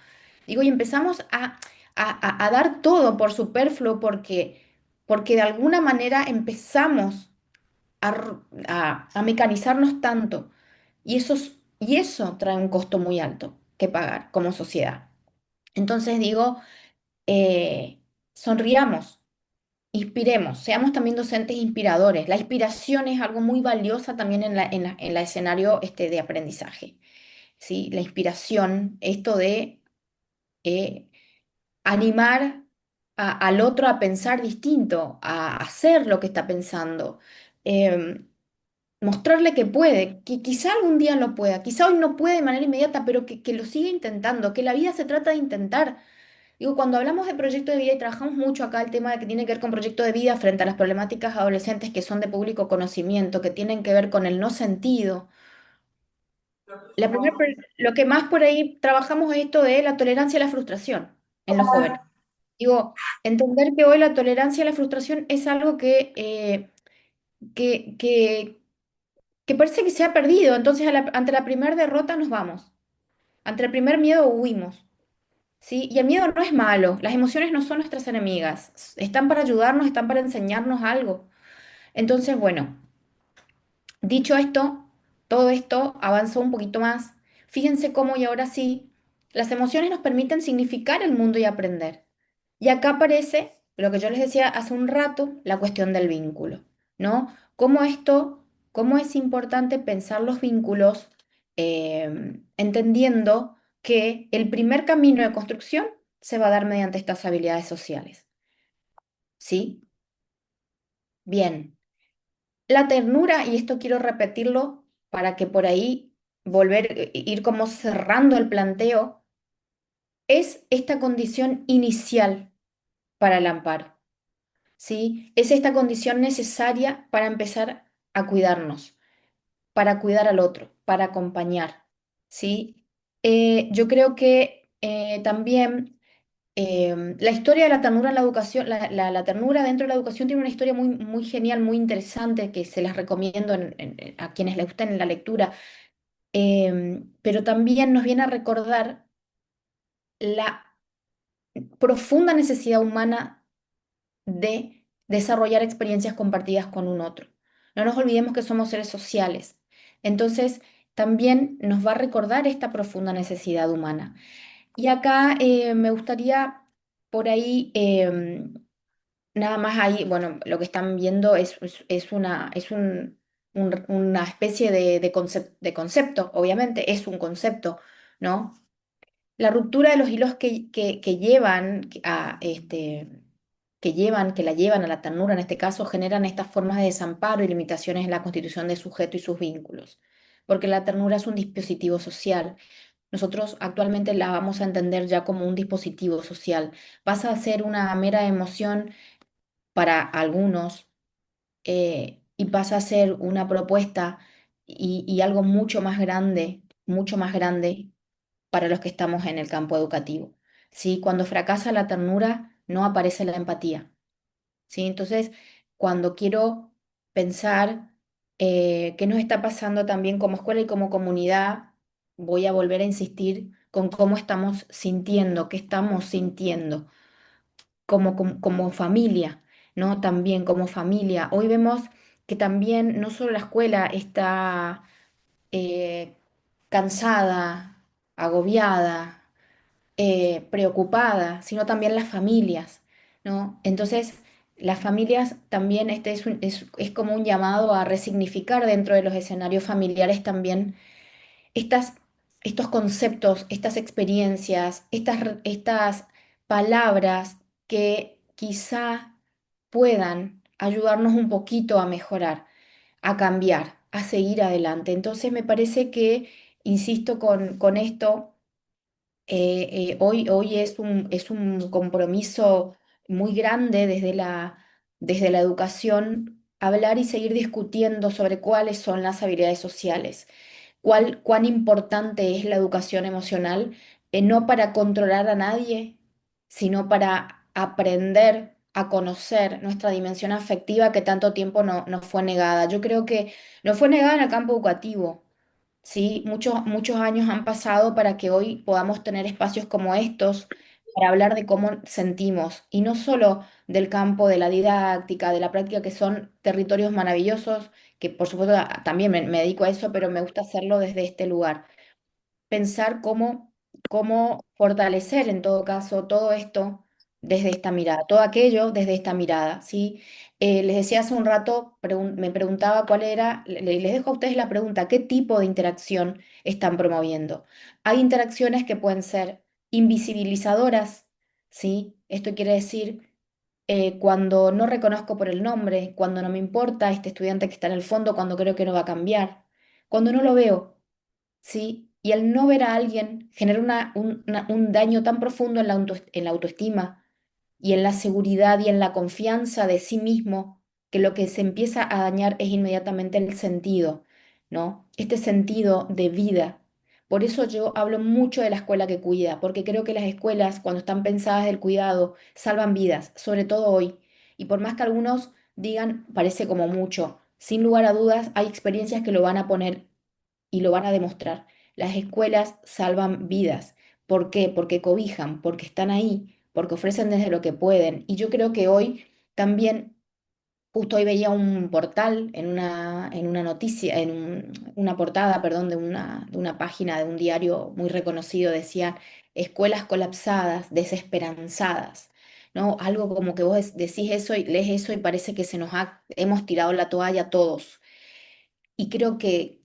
Digo, y empezamos a dar todo por superfluo porque de alguna manera empezamos a mecanizarnos tanto. Y eso trae un costo muy alto que pagar como sociedad. Entonces digo, eh, sonriamos, inspiremos, seamos también docentes inspiradores. La inspiración es algo muy valiosa también en la escenario de aprendizaje. ¿Sí? La inspiración, esto de eh, animar al otro a pensar distinto, a hacer lo que está pensando, em, mostrarle que puede, que quizá algún día lo pueda, quizá hoy no puede de manera inmediata, pero que lo siga intentando, que la vida se trata de intentar. Digo, cuando hablamos de proyecto de vida y trabajamos mucho acá el tema de que tiene que ver con proyecto de vida frente a las problemáticas adolescentes que son de público conocimiento, que tienen que ver con el no sentido. Lo que más por ahí trabajamos es esto de la tolerancia a la frustración en los jóvenes. Digo, entender que hoy la tolerancia a la frustración es algo que, que, que parece que se ha perdido. Entonces, ante la primera derrota nos vamos. Ante el primer miedo huimos. ¿Sí? Y el miedo no es malo. Las emociones no son nuestras enemigas. Están para ayudarnos, están para enseñarnos algo. Entonces, bueno. Dicho esto, todo esto avanzó un poquito más. Fíjense cómo y ahora sí, las emociones nos permiten significar el mundo y aprender. Y acá aparece lo que yo les decía hace un rato, la cuestión del vínculo, ¿no? Cómo es importante pensar los vínculos, entendiendo que el primer camino de construcción se va a dar mediante estas habilidades sociales, ¿sí? Bien. La ternura, y esto quiero repetirlo para que por ahí ir como cerrando el planteo, es esta condición inicial para el amparo, ¿sí? Es esta condición necesaria para empezar a cuidarnos, para cuidar al otro, para acompañar, ¿sí? Yo creo que también la historia de la ternura en la educación, la ternura dentro de la educación tiene una historia muy, muy genial, muy interesante, que se las recomiendo a quienes les gusten la lectura. Pero también nos viene a recordar la profunda necesidad humana de desarrollar experiencias compartidas con un otro. No nos olvidemos que somos seres sociales. Entonces, también nos va a recordar esta profunda necesidad humana. Y acá me gustaría por ahí, nada más ahí, bueno, lo que están viendo una especie de concepto, obviamente, es un concepto, ¿no? La ruptura de los hilos que llevan que la llevan a la ternura, en este caso, generan estas formas de desamparo y limitaciones en la constitución del sujeto y sus vínculos, porque la ternura es un dispositivo social. Nosotros actualmente la vamos a entender ya como un dispositivo social. Pasa a ser una mera emoción para algunos, y pasa a ser una propuesta y algo mucho más grande para los que estamos en el campo educativo. ¿Sí? Cuando fracasa la ternura, no aparece la empatía. ¿Sí? Entonces, cuando quiero pensar qué nos está pasando también como escuela y como comunidad, voy a volver a insistir con cómo estamos sintiendo, qué estamos sintiendo como familia, ¿no? También como familia. Hoy vemos que también no solo la escuela está cansada, agobiada, preocupada, sino también las familias, ¿no? Entonces, las familias también, es como un llamado a resignificar dentro de los escenarios familiares también estas, estos conceptos, estas experiencias, estas palabras que quizá puedan ayudarnos un poquito a mejorar, a cambiar, a seguir adelante. Entonces, me parece que, insisto con esto, hoy es un compromiso muy grande desde la educación, hablar y seguir discutiendo sobre cuáles son las habilidades sociales, cuán importante es la educación emocional, no para controlar a nadie, sino para aprender a conocer nuestra dimensión afectiva que tanto tiempo nos fue negada. Yo creo que nos fue negada en el campo educativo. Sí, muchos años han pasado para que hoy podamos tener espacios como estos para hablar de cómo sentimos, y no solo del campo de la didáctica, de la práctica, que son territorios maravillosos, que por supuesto también me dedico a eso, pero me gusta hacerlo desde este lugar. Pensar cómo fortalecer en todo caso todo esto desde esta mirada, todo aquello desde esta mirada, ¿sí? Les decía hace un rato, me preguntaba cuál era, les dejo a ustedes la pregunta, ¿qué tipo de interacción están promoviendo? Hay interacciones que pueden ser invisibilizadoras, ¿sí? Esto quiere decir cuando no reconozco por el nombre, cuando no me importa este estudiante que está en el fondo, cuando creo que no va a cambiar, cuando no lo veo. ¿Sí? Y el no ver a alguien genera un daño tan profundo en en la autoestima y en la seguridad y en la confianza de sí mismo, que lo que se empieza a dañar es inmediatamente el sentido, ¿no? Este sentido de vida. Por eso yo hablo mucho de la escuela que cuida, porque creo que las escuelas, cuando están pensadas del cuidado, salvan vidas, sobre todo hoy. Y por más que algunos digan, parece como mucho, sin lugar a dudas, hay experiencias que lo van a poner y lo van a demostrar. Las escuelas salvan vidas. ¿Por qué? Porque cobijan, porque están ahí, porque ofrecen desde lo que pueden. Y yo creo que hoy también, justo hoy veía un portal en una noticia, una portada, perdón, de una página de un diario muy reconocido, decía escuelas colapsadas, desesperanzadas. ¿No? Algo como que vos decís eso y lees eso y parece que hemos tirado la toalla todos. Y creo que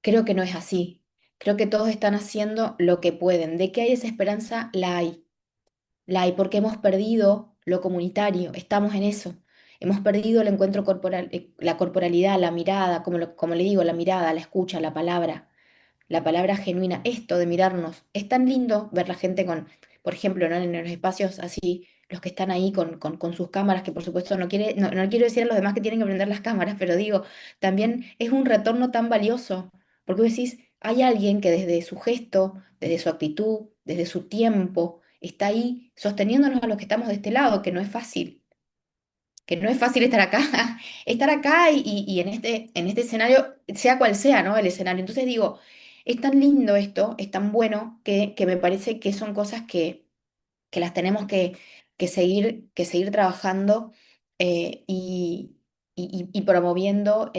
no es así. Creo que todos están haciendo lo que pueden. ¿De que hay esa esperanza? La hay. La hay porque hemos perdido lo comunitario. Estamos en eso. Hemos perdido el encuentro corporal, la corporalidad, la mirada, como le digo, la mirada, la escucha, la palabra genuina, esto de mirarnos. Es tan lindo ver la gente por ejemplo, ¿no? En los espacios así, los que están ahí con sus cámaras, que por supuesto no quiero decir a los demás que tienen que prender las cámaras, pero digo, también es un retorno tan valioso, porque vos decís, hay alguien que desde su gesto, desde su actitud, desde su tiempo, está ahí sosteniéndonos a los que estamos de este lado, que no es fácil estar acá, estar acá y en este escenario, sea cual sea, ¿no? El escenario. Entonces digo, es tan lindo esto, es tan bueno que me parece que son cosas que las tenemos que seguir trabajando, y promoviendo.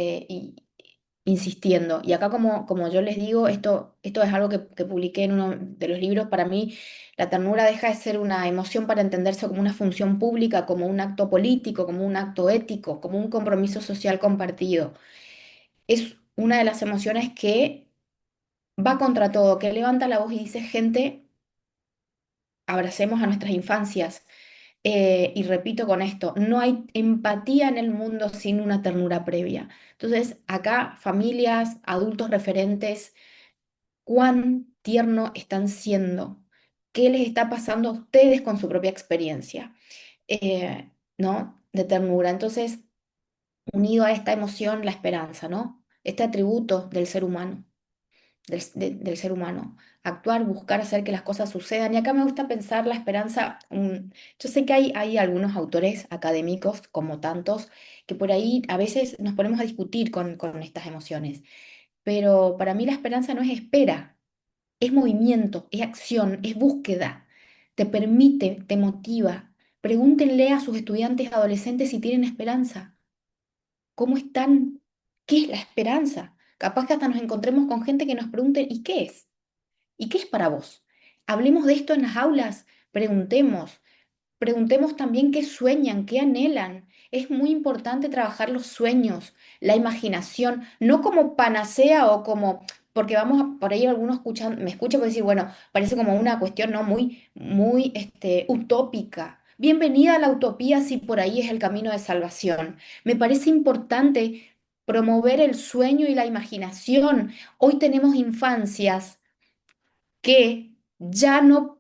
insistiendo. Y acá, como yo les digo, esto es algo que publiqué en uno de los libros. Para mí, la ternura deja de ser una emoción para entenderse como una función pública, como un acto político, como un acto ético, como un compromiso social compartido. Es una de las emociones que va contra todo, que levanta la voz y dice, gente, abracemos a nuestras infancias. Y repito con esto, no hay empatía en el mundo sin una ternura previa. Entonces, acá familias, adultos referentes, cuán tierno están siendo, qué les está pasando a ustedes con su propia experiencia, ¿no? De ternura. Entonces, unido a esta emoción, la esperanza, ¿no? Este atributo del ser humano del ser humano. Actuar, buscar hacer que las cosas sucedan. Y acá me gusta pensar la esperanza. Yo sé que hay algunos autores académicos, como tantos, que por ahí a veces nos ponemos a discutir con estas emociones. Pero para mí la esperanza no es espera, es movimiento, es acción, es búsqueda. Te permite, te motiva. Pregúntenle a sus estudiantes adolescentes si tienen esperanza. ¿Cómo están? ¿Qué es la esperanza? Capaz que hasta nos encontremos con gente que nos pregunte, ¿y qué es? ¿Y qué es para vos? Hablemos de esto en las aulas, preguntemos, preguntemos también qué sueñan, qué anhelan. Es muy importante trabajar los sueños, la imaginación, no como panacea o como, porque vamos por ahí algunos escuchan, me escuchan decir, bueno, parece como una cuestión no muy utópica. Bienvenida a la utopía si por ahí es el camino de salvación. Me parece importante promover el sueño y la imaginación. Hoy tenemos infancias que ya no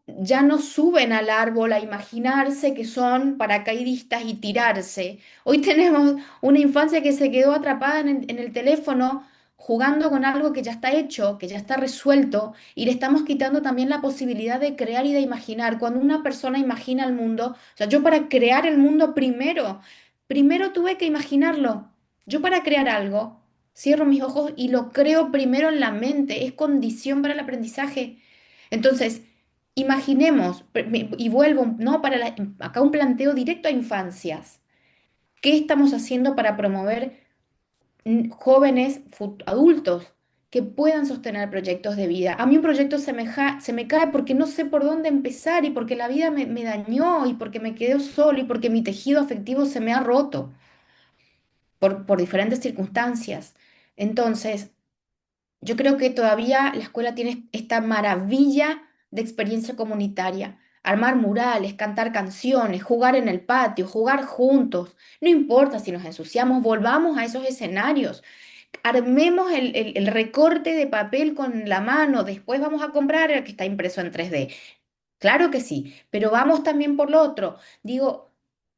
suben al árbol a imaginarse que son paracaidistas y tirarse. Hoy tenemos una infancia que se quedó atrapada en el teléfono jugando con algo que ya está hecho, que ya está resuelto, y le estamos quitando también la posibilidad de crear y de imaginar. Cuando una persona imagina el mundo, o sea, yo para crear el mundo primero tuve que imaginarlo. Yo para crear algo, cierro mis ojos y lo creo primero en la mente, es condición para el aprendizaje. Entonces, imaginemos, y vuelvo, ¿no? Acá un planteo directo a infancias. ¿Qué estamos haciendo para promover jóvenes, adultos, que puedan sostener proyectos de vida? A mí un proyecto se me cae porque no sé por dónde empezar y porque la vida me dañó y porque me quedé solo y porque mi tejido afectivo se me ha roto por diferentes circunstancias. Entonces, yo creo que todavía la escuela tiene esta maravilla de experiencia comunitaria. Armar murales, cantar canciones, jugar en el patio, jugar juntos. No importa si nos ensuciamos, volvamos a esos escenarios. Armemos el recorte de papel con la mano, después vamos a comprar el que está impreso en 3D. Claro que sí, pero vamos también por lo otro. Digo,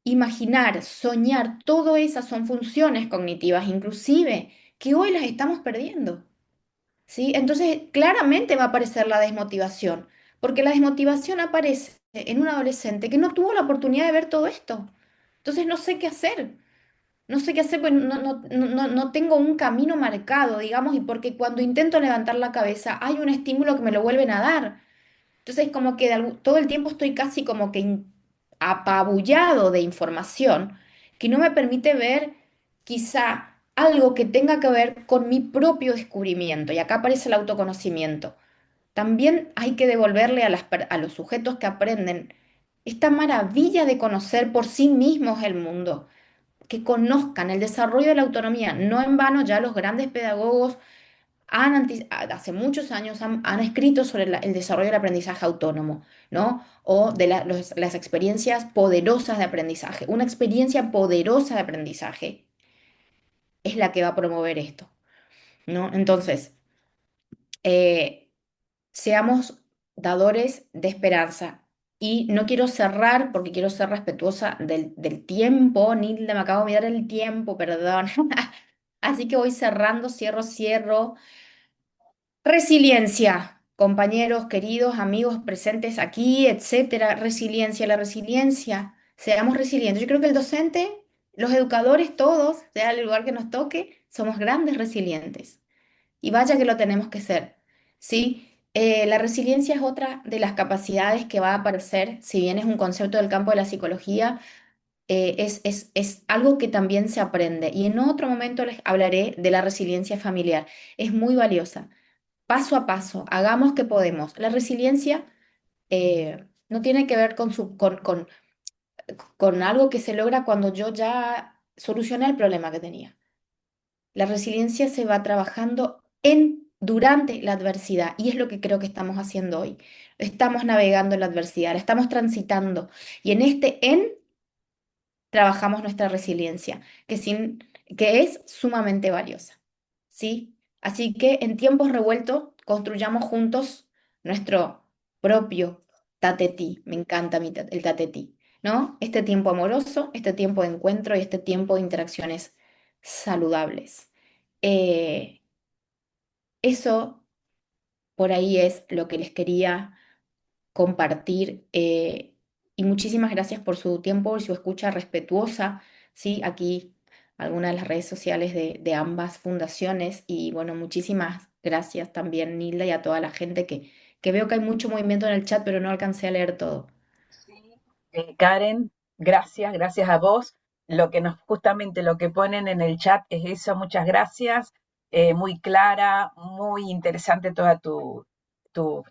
imaginar, soñar, todo esas son funciones cognitivas, inclusive, que hoy las estamos perdiendo. ¿Sí? Entonces, claramente va a aparecer la desmotivación, porque la desmotivación aparece en un adolescente que no tuvo la oportunidad de ver todo esto. Entonces, no sé qué hacer. No sé qué hacer, pues no tengo un camino marcado, digamos, y porque cuando intento levantar la cabeza hay un estímulo que me lo vuelven a dar. Entonces, como que todo el tiempo estoy casi como que apabullado de información que no me permite ver quizá algo que tenga que ver con mi propio descubrimiento. Y acá aparece el autoconocimiento. También hay que devolverle a los sujetos que aprenden esta maravilla de conocer por sí mismos el mundo, que conozcan el desarrollo de la autonomía. No en vano ya los grandes pedagogos hace muchos años han escrito sobre el desarrollo del aprendizaje autónomo, ¿no? O de las experiencias poderosas de aprendizaje. Una experiencia poderosa de aprendizaje es la que va a promover esto, ¿no? Entonces, eh, seamos dadores de esperanza. Y no quiero cerrar porque quiero ser respetuosa del tiempo. Nilda, me acabo de mirar el tiempo, perdón. Así que voy cerrando, cierro. Resiliencia, compañeros, queridos, amigos presentes aquí, etcétera. Resiliencia, la resiliencia. Seamos resilientes. Yo creo que el docente, los educadores, todos, sea el lugar que nos toque, somos grandes resilientes. Y vaya que lo tenemos que ser, ¿sí? La resiliencia es otra de las capacidades que va a aparecer, si bien es un concepto del campo de la psicología, es algo que también se aprende. Y en otro momento les hablaré de la resiliencia familiar. Es muy valiosa. Paso a paso, hagamos que podemos. La resiliencia no tiene que ver con algo que se logra cuando yo ya solucioné el problema que tenía. La resiliencia se va trabajando durante la adversidad y es lo que creo que estamos haciendo hoy. Estamos navegando en la adversidad, la estamos transitando y en trabajamos nuestra resiliencia, que es sumamente valiosa, ¿sí? Así que en tiempos revueltos construyamos juntos nuestro propio tatetí. Me encanta el tatetí, ¿no? Este tiempo amoroso, este tiempo de encuentro y este tiempo de interacciones saludables. Eh, Eso por ahí es lo que les quería compartir. Y muchísimas gracias por su tiempo y su escucha respetuosa. Sí, aquí algunas de las redes sociales de ambas fundaciones. Y bueno, muchísimas gracias también, Nilda, y a toda la gente que veo que hay mucho movimiento en el chat, pero no alcancé a leer todo. Sí, Karen, gracias, gracias a vos. Justamente lo que ponen en el chat es eso, muchas gracias. Muy clara, muy interesante toda tu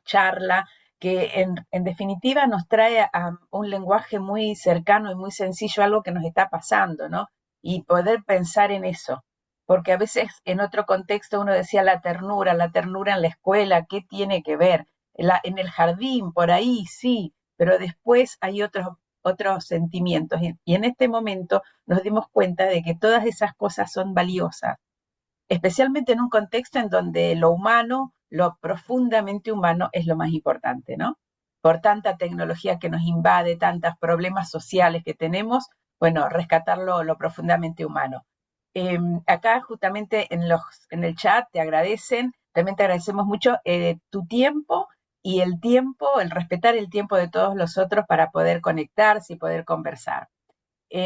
charla, que en definitiva nos trae a un lenguaje muy cercano y muy sencillo, algo que nos está pasando, ¿no? Y poder pensar en eso, porque a veces en otro contexto uno decía la ternura en la escuela, ¿qué tiene que ver? En el jardín, por ahí, sí, pero después hay otros sentimientos. Y en este momento nos dimos cuenta de que todas esas cosas son valiosas, especialmente en un contexto en donde lo humano, lo profundamente humano es lo más importante, ¿no? Por tanta tecnología que nos invade, tantos problemas sociales que tenemos, bueno, rescatar lo profundamente humano. Acá justamente en el chat te agradecen, también te agradecemos mucho tu tiempo y el respetar el tiempo de todos los otros para poder conectarse y poder conversar.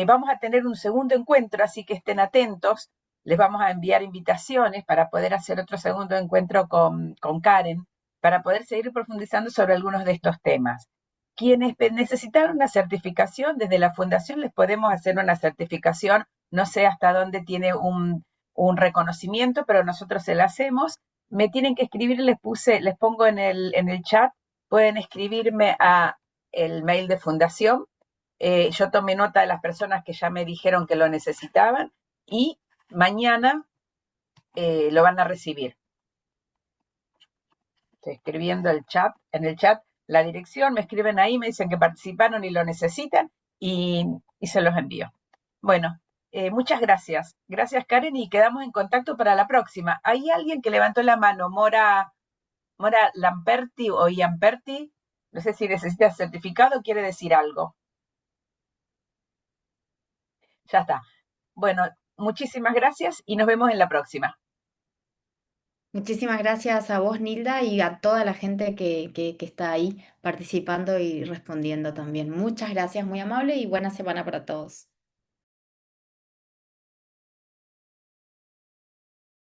Vamos a tener un segundo encuentro, así que estén atentos. Les vamos a enviar invitaciones para poder hacer otro segundo encuentro con Karen, para poder seguir profundizando sobre algunos de estos temas. Quienes necesitan una certificación, desde la fundación les podemos hacer una certificación, no sé hasta dónde tiene un reconocimiento, pero nosotros se la hacemos. Me tienen que escribir, les pongo en el chat, pueden escribirme a el mail de fundación. Yo tomé nota de las personas que ya me dijeron que lo necesitaban y mañana lo van a recibir. Estoy escribiendo en el chat la dirección, me escriben ahí, me dicen que participaron y lo necesitan y se los envío. Bueno, muchas gracias. Gracias, Karen, y quedamos en contacto para la próxima. ¿Hay alguien que levantó la mano? Mora Lamperti o Iamperti. No sé si necesita certificado o quiere decir algo. Ya está. Bueno, muchísimas gracias y nos vemos en la próxima. Muchísimas gracias a vos, Nilda, y a toda la gente que está ahí participando y respondiendo también. Muchas gracias, muy amable y buena semana para todos.